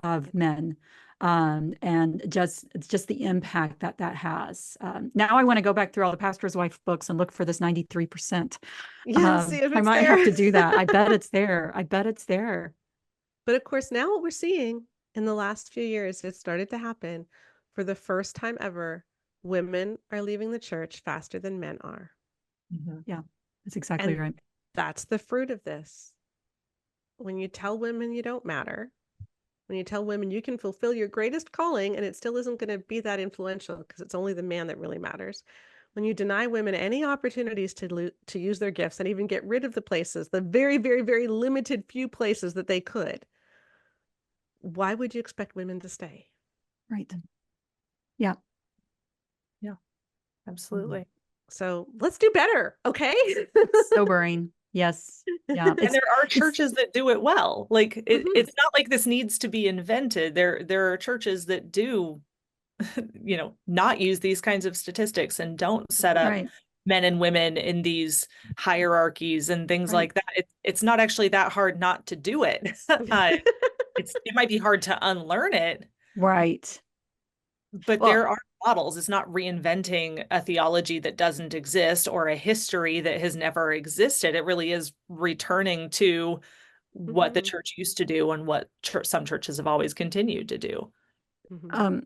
of men. And just the impact that has. Now I want to go back through all the pastor's wife books and look for this 93%. Yeah, see if I it's might there. have to do that. I bet it's there. I bet it's there. But of course, now what we're seeing in the last few years, it started to happen for the first time ever. Women are leaving the church faster than men are. Yeah, that's exactly right. That's the fruit of this. When you tell women you don't matter, when you tell women you can fulfill your greatest calling and it still isn't going to be that influential because it's only the man that really matters. When you deny women any opportunities to use their gifts and even get rid of the places, the very, very, very limited few places that they could, why would you expect women to stay? Right. Yeah. Yeah, absolutely. So let's do better. Okay. Sobering. Yes. Yeah. And there are churches that do it well. Like it's not like this needs to be invented. There are churches that do, you know, not use these kinds of statistics and don't set up men and women in these hierarchies and things like that. It's not actually that hard not to do it. It might be hard to unlearn it. Right. But there are models. It's not reinventing a theology that doesn't exist or a history that has never existed. It really is returning to what the church used to do and what some churches have always continued to do.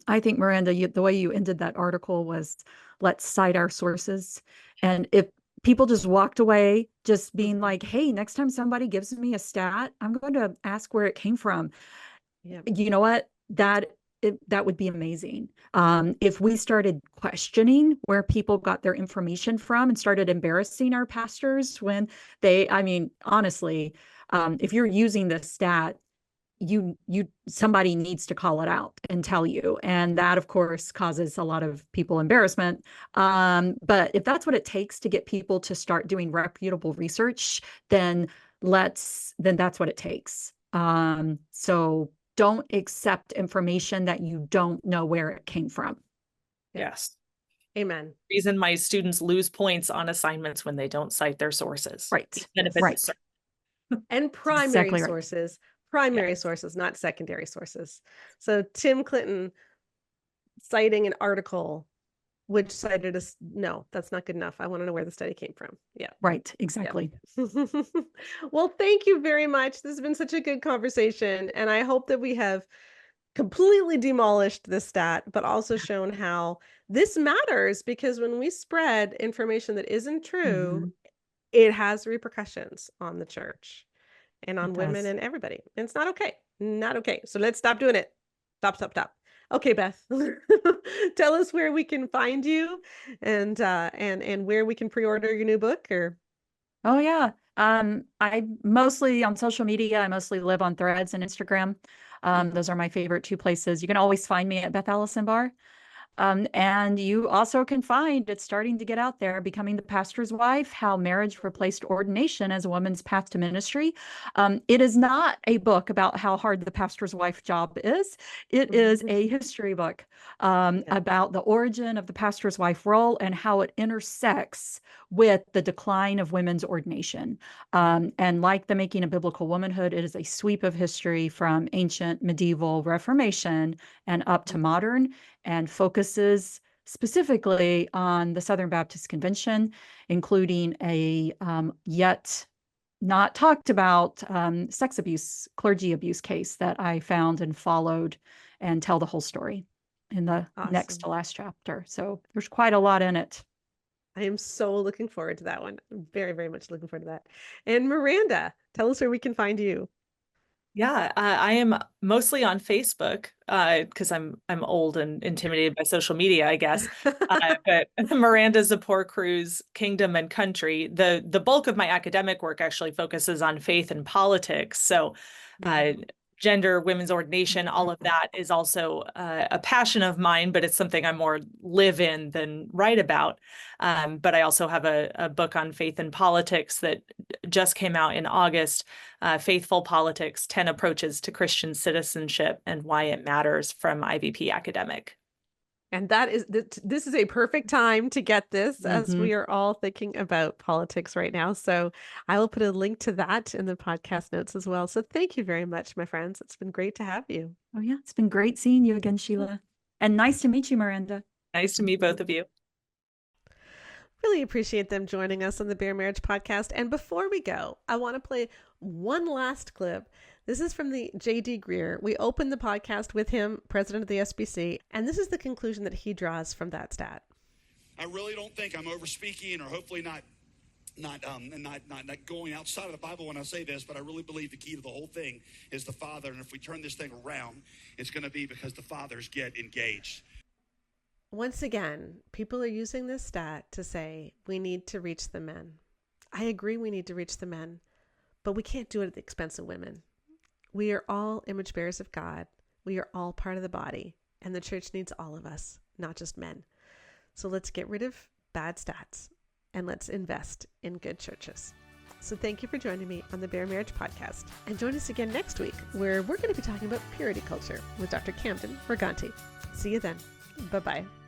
I think, Miranda, the way you ended that article was, let's cite our sources. And if people just walked away just being like, hey, next time somebody gives me a stat, I'm going to ask where it came from. You know what? That would be amazing. If we started questioning where people got their information from and started embarrassing our pastors when I mean, honestly, if you're using this stat, somebody needs to call it out and tell you. And that, of course, causes a lot of people embarrassment. But if that's what it takes to get people to start doing reputable research, then that's what it takes. So don't accept information that you don't know where it came from. Yes. Amen. Reason my students lose points on assignments when they don't cite their sources. Right. Right. And primary sources. Primary sources, not secondary sources. So Tim Clinton citing an article which cited us. No, that's not good enough. I want to know where the study came from. Yeah. Right, exactly. Well, thank you very much. This has been such a good conversation. And I hope that we have completely demolished this stat, but also shown how this matters, because when we spread information that isn't true, Mhm. it has repercussions on the church and on It women does. and everybody. And it's not okay. Not okay. So let's stop doing it. Stop. Okay, Beth. Tell us where we can find you and where we can pre-order your new book or Oh yeah. I mostly on social media, I mostly live on Threads and Instagram. Those are my favorite two places. You can always find me at Beth Allison Barr. And you also can find, it's starting to get out there, Becoming the Pastor's Wife, How Marriage Replaced Ordination as a Woman's Path to Ministry. It is not a book about how hard the pastor's wife job is. It is a history book about the origin of the pastor's wife role and how it intersects with the decline of women's ordination. And like The Making of Biblical Womanhood, it is a sweep of history from ancient, medieval, Reformation, and up to modern, and focuses specifically on the Southern Baptist Convention, including a yet not talked about sex abuse, clergy abuse case that I found and followed, and tell the whole story in the next to last chapter. So there's quite a lot in it. I am so looking forward to that one. I'm very, very much looking forward to that. And Miranda, tell us where we can find you. Yeah, I am mostly on Facebook because I'm old and intimidated by social media, I guess. But Miranda, Zapor, Cruz, Kingdom and Country. The bulk of my academic work actually focuses on faith and politics. So gender, women's ordination, all of that is also a passion of mine, but it's something I more live in than write about. But I also have a book on faith and politics that just came out in August, Faithful Politics, 10 Approaches to Christian Citizenship and Why It Matters, from IVP Academic. And this is a perfect time to get this, as we are all thinking about politics right now. So I will put a link to that in the podcast notes as well. So thank you very much, my friends. It's been great to have you. Oh yeah, it's been great seeing you again, Sheila. And nice to meet you, Miranda. Nice to meet both of you. Really appreciate them joining us on the Bare Marriage Podcast. And before we go, I want to play one last clip. This is from the J.D. Greer. We opened the podcast with him, president of the SBC, and this is the conclusion that he draws from that stat. I really don't think I'm over-speaking, or hopefully not going outside of the Bible when I say this, but I really believe the key to the whole thing is the Father. And if we turn this thing around, it's going to be because the fathers get engaged. Once again, people are using this stat to say we need to reach the men. I agree we need to reach the men, but we can't do it at the expense of women. We are all image bearers of God. We are all part of the body, and the church needs all of us, not just men. So let's get rid of bad stats and let's invest in good churches. So thank you for joining me on the Bare Marriage Podcast, and join us again next week, where we're going to be talking about purity culture with Dr. Camden Morganti. See you then. Bye-bye.